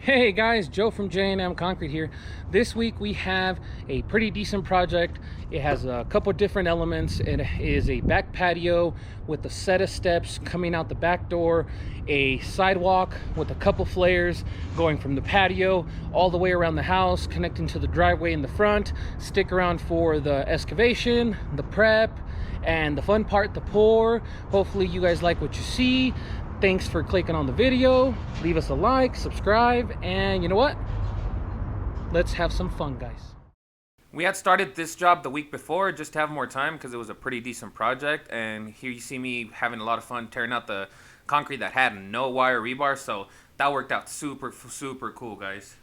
Hey guys, Joe from J&M Concrete here. This week we have a pretty decent project. It has a couple different elements. It is a back patio with a set of steps coming out the back door, a sidewalk with a couple flares going from the patio all the way around the house, connecting to the driveway in the front. Stick around for the excavation, the prep, and the fun part, the pour. Hopefully you guys like what you see. Thanks for clicking on the video. Leave us a like, subscribe, and you know what? Let's have some fun, guys. We had started this job the week before just to have more time because it was a pretty decent project, and here you see me having a lot of fun tearing out the concrete that had no wire rebar, so that worked out super cool, guys.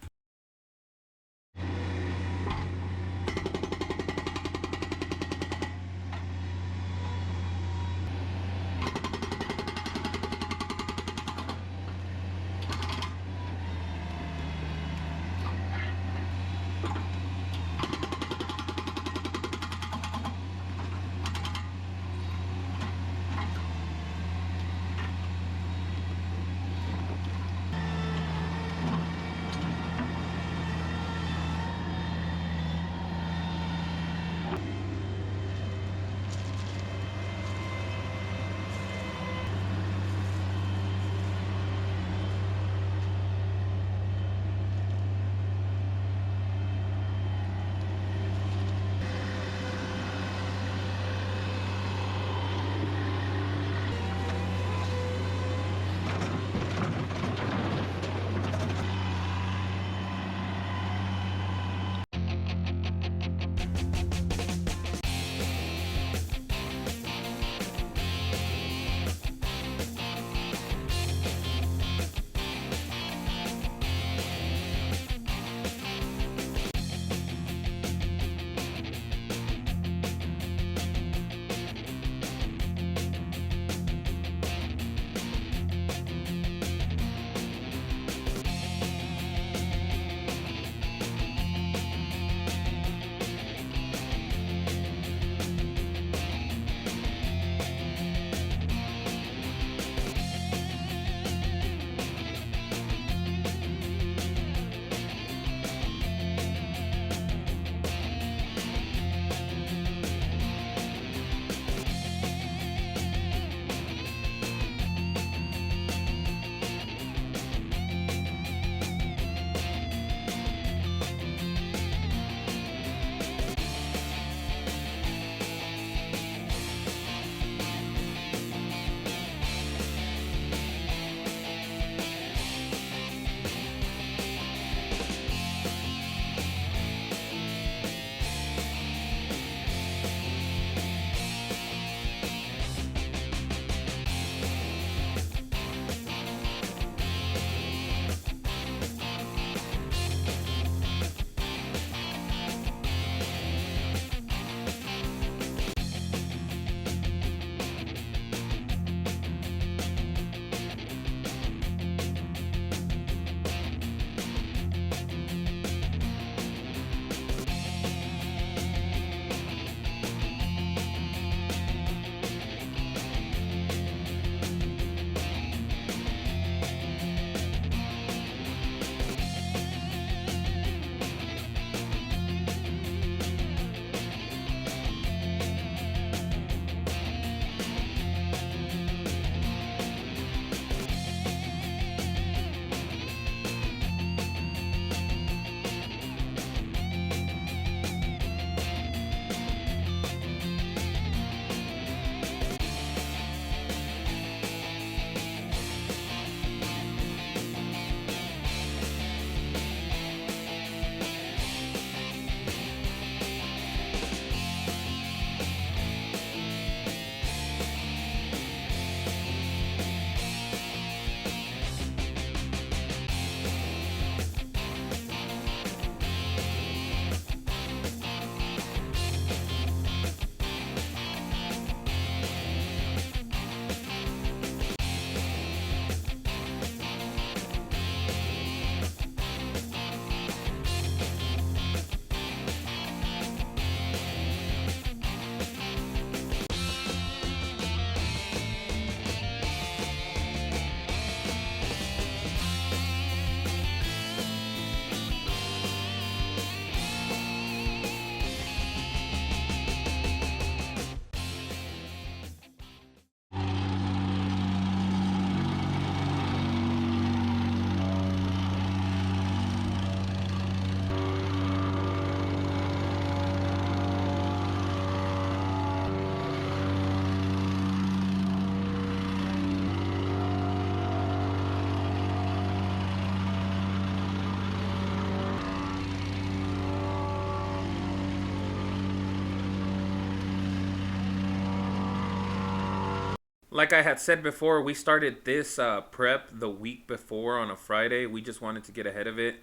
Like I had said before, we started this prep the week before on a Friday. We just wanted to get ahead of it.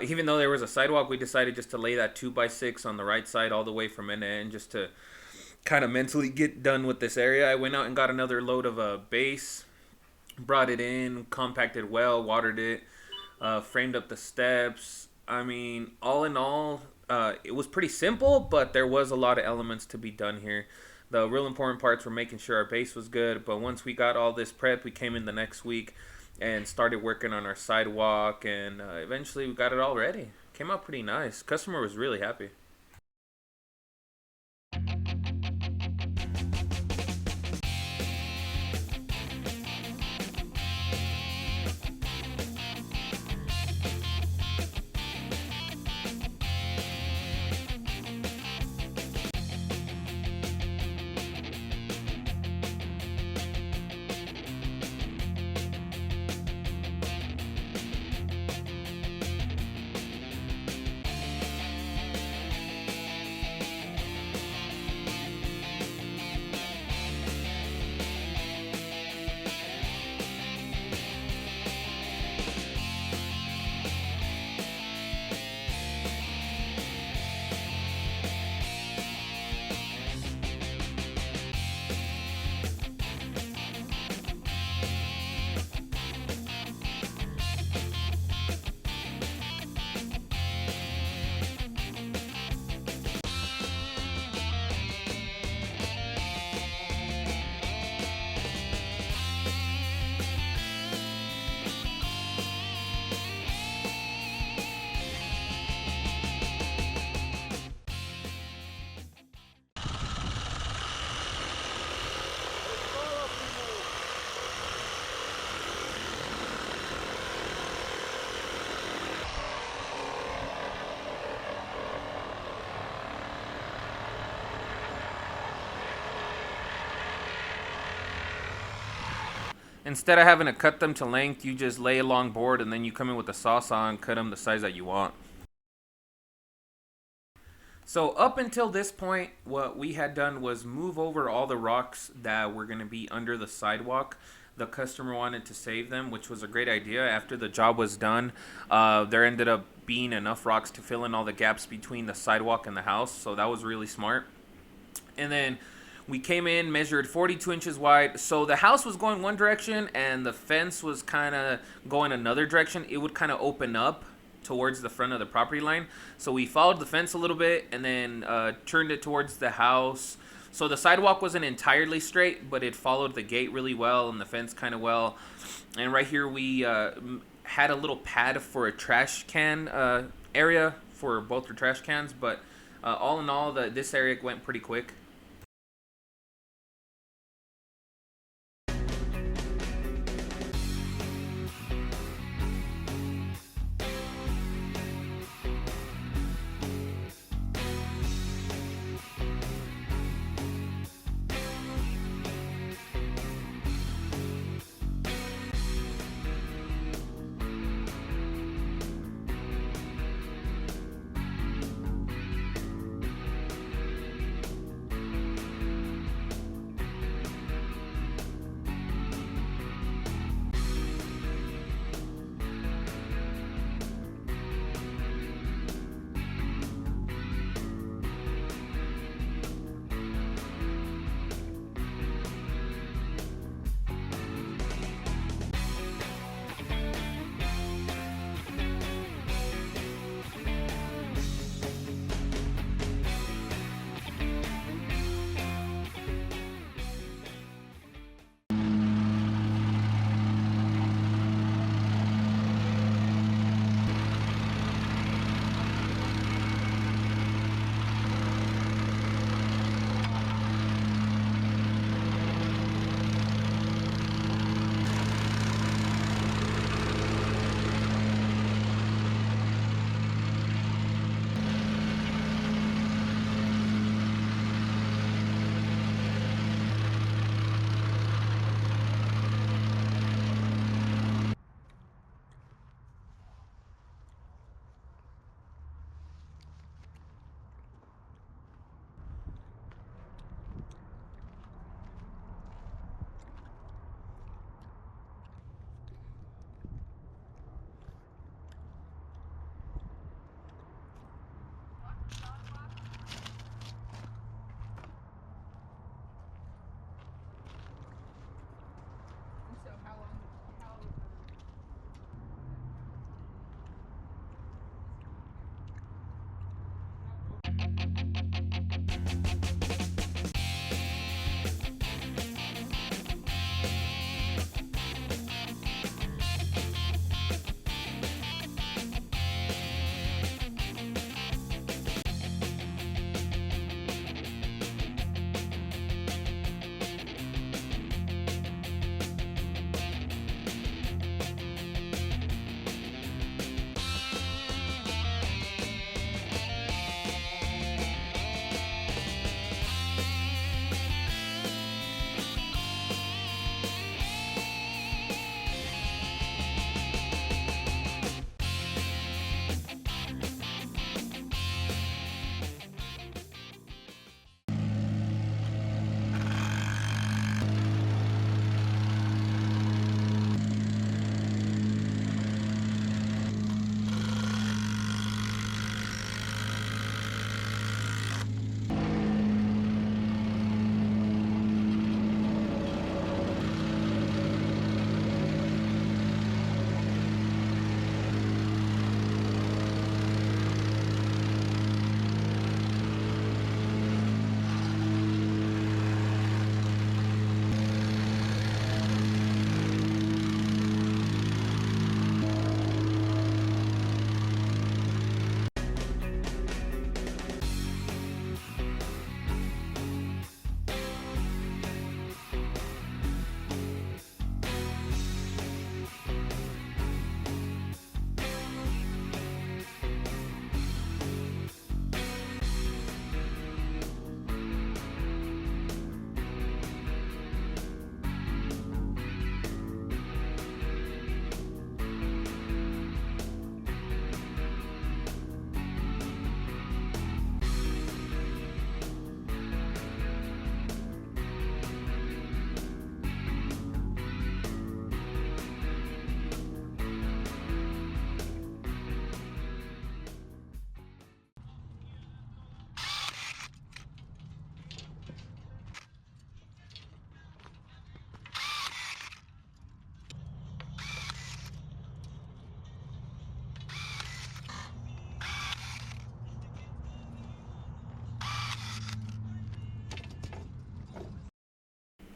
Even though there was a sidewalk, we decided just to lay that 2x6 on the right side all the way from end to end, just to kind of mentally get done with this area. I went out and got another load of base, brought it in, compacted well, watered it, framed up the steps. I mean, all in all, it was pretty simple, but there was a lot of elements to be done here. The real important parts were making sure our base was good, but once we got all this prep, we came in the next week and started working on our sidewalk, and eventually we got it all ready. Came out pretty nice. Customer was really happy. Instead of having to cut them to length, you just lay a long board and then you come in with a saw and cut them the size that you want. So up until this point, what we had done was move over all the rocks that were going to be under the sidewalk. The customer wanted to save them, which was a great idea. After the job was done, there ended up being enough rocks to fill in all the gaps between the sidewalk and the house, so that was really smart. And then we came in, measured 42 inches wide. So the house was going one direction and the fence was kind of going another direction. It would kind of open up towards the front of the property line. So we followed the fence a little bit and then turned it towards the house. So the sidewalk wasn't entirely straight, but it followed the gate really well and the fence kind of well. And right here we had a little pad for a trash can area for both the trash cans. But all in all, this area went pretty quick.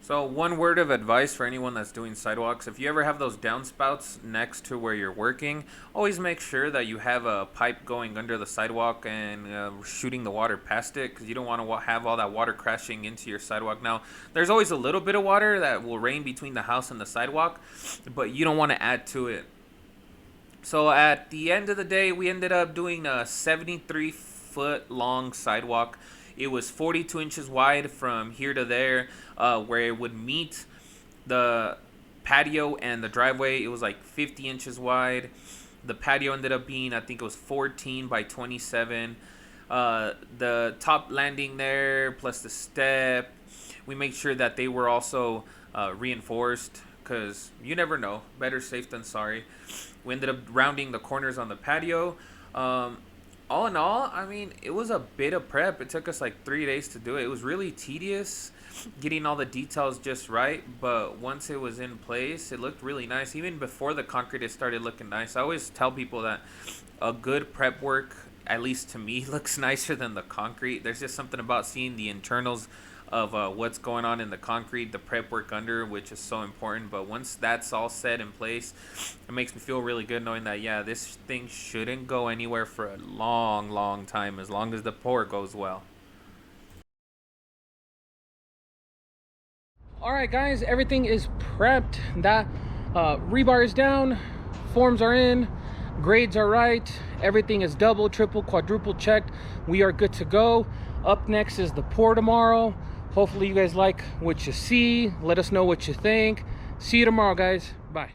So, one word of advice for anyone that's doing sidewalks: if you ever have those downspouts next to where you're working, always make sure that you have a pipe going under the sidewalk and shooting the water past it, because you don't want to have all that water crashing into your sidewalk. Now, there's always a little bit of water that will rain between the house and the sidewalk, but you don't want to add to it. So, at the end of the day, we ended up doing a 73-foot long sidewalk. It was 42 inches wide from here to there, where it would meet the patio and the driveway. It was like 50 inches wide. The patio ended up being, I think it was 14 by 27. The top landing there, plus the step, we made sure that they were also reinforced, because you never know. Better safe than sorry. We ended up rounding the corners on the patio. All in all, I mean, it was a bit of prep. It took us like 3 days to do it. It was really tedious getting all the details just right, but once it was in place, it looked really nice. Even before the concrete, it started looking nice. I always tell people that a good prep work, at least to me, looks nicer than the concrete. There's just something about seeing the internals of what's going on in the concrete, the prep work under, which is so important. But once that's all set in place, it makes me feel really good knowing that, yeah, this thing shouldn't go anywhere for a long time, as long as the pour goes well. All right, guys, everything is prepped. That rebar is down, forms are in, grades are right, everything is double, triple, quadruple checked. We are good to go. Up next is the pour tomorrow. Hopefully you guys like what you see. Let us know what you think. See you tomorrow, guys. Bye.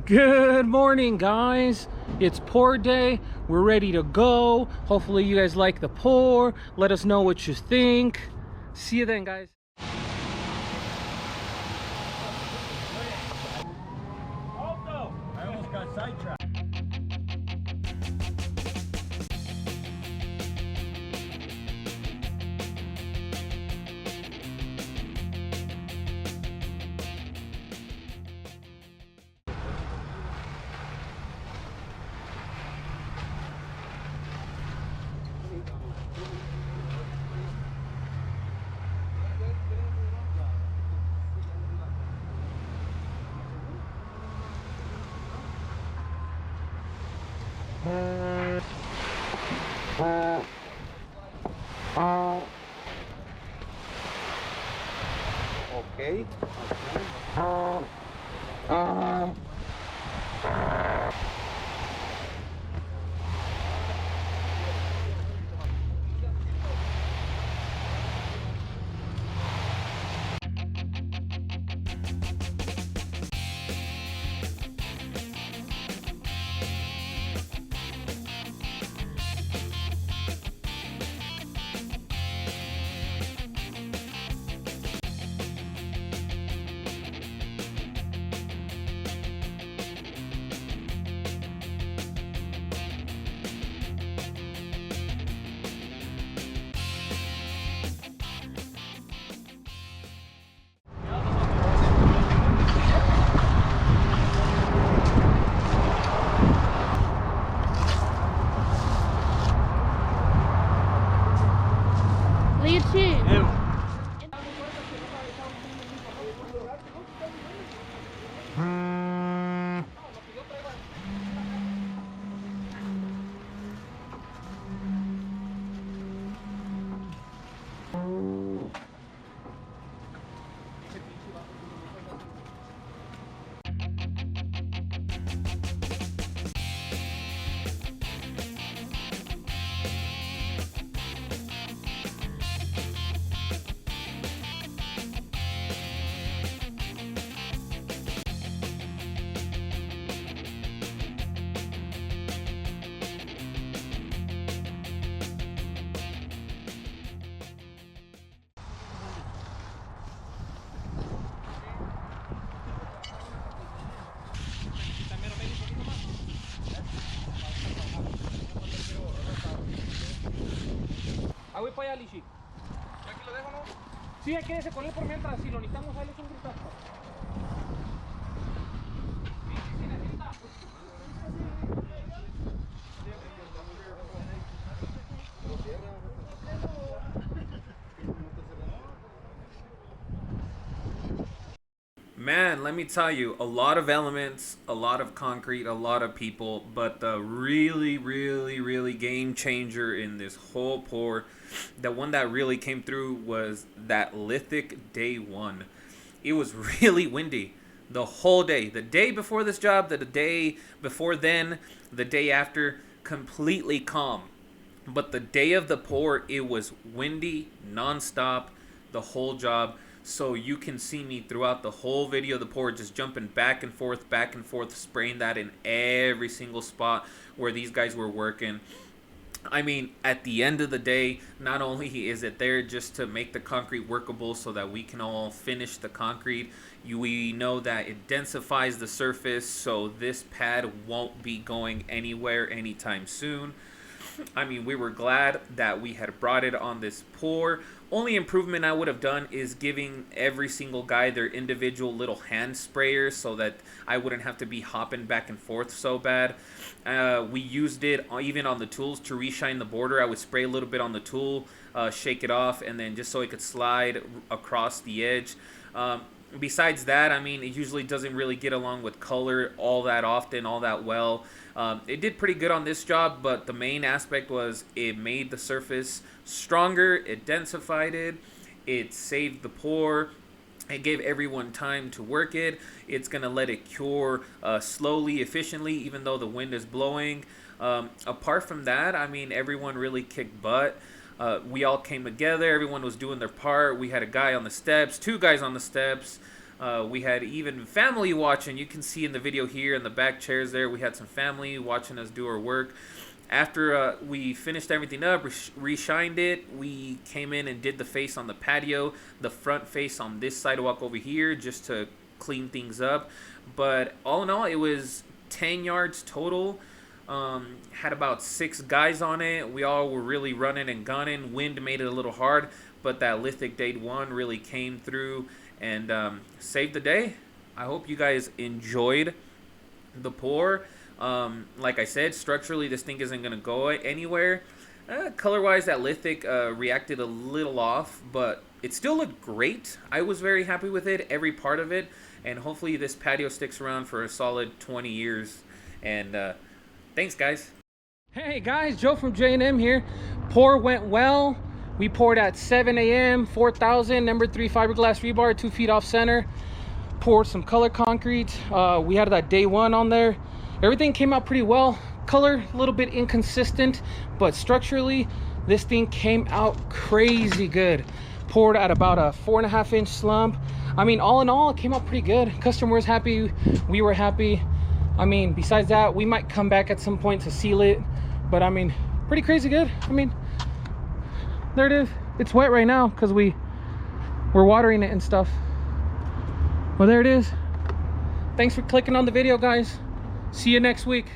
Good morning, guys. It's pour day. We're ready to go. Hopefully you guys like the pour. Let us know what you think. See you then, guys. I almost got sidetracked. Okay. Ah, voy para allá, Lishi. ¿Ya aquí lo dejo, no? Sí, quédese con él por mientras. Si lo necesitamos, ahí le es un gritazo. Sí, necesita. Man, let me tell you, a lot of elements, a lot of concrete, a lot of people, but the really game changer in this whole pour, the one that really came through was that lithic day one. It was really windy the whole day. The day before this job, the day before then, the day after, completely calm. But the day of the pour, it was windy, nonstop, the whole job. So you can see me throughout the whole video of the pour just jumping back and forth, spraying that in every single spot where these guys were working. I mean, at the end of the day, not only is it there just to make the concrete workable so that we can all finish the concrete, we know that it densifies the surface, so this pad won't be going anywhere anytime soon. I mean, we were glad that we had brought it on this pour. Only improvement I would have done is giving every single guy their individual little hand sprayers so that I wouldn't have to be hopping back and forth so bad. We used it even on the tools to reshine the border. I would spray a little bit on the tool, shake it off, and then just so it could slide across the edge. Besides that, I mean, it usually doesn't really get along with color all that often, all that well. It did pretty good on this job, but the main aspect was it made the surface stronger, it densified it, it saved the pour, it gave everyone time to work it. It's going to let it cure slowly, efficiently, even though the wind is blowing. Apart from that, I mean, everyone really kicked butt. We all came together. Everyone was doing their part. We had a guy on the steps, 2 guys on the steps. We had even family watching. You can see in the video here in the back chairs there, we had some family watching us do our work. After we finished everything up, reshined it, we came in and did the face on the patio, the front face on this sidewalk over here, just to clean things up. But all in all, it was 10 yards total. Had about 6 guys on it. We all were really running and gunning. Wind made it a little hard, but that lithic day one really came through and saved the day. I hope you guys enjoyed the pour. Like I said, structurally this thing isn't going to go anywhere. Color-wise, that lithic reacted a little off, but it still looked great. I was very happy with it, every part of it, and hopefully this patio sticks around for a solid 20 years. And thanks, guys. Hey guys, Joe from J&M here. Pour went well. We poured at 7 a.m. 4,000 number 3 fiberglass rebar, 2 feet off center. Poured some color concrete. We had that day one on there. Everything came out pretty well. Color a little bit inconsistent, but structurally this thing came out crazy good. Poured at about a 4.5 inch slump. I mean, all in all, it came out pretty good. Customer was happy, we were happy. I mean, besides that, we might come back at some point to seal it, but I mean, pretty crazy good. I mean, there it is. It's wet right now because we're watering it and stuff. Well, there it is. Thanks for clicking on the video, guys. See you next week.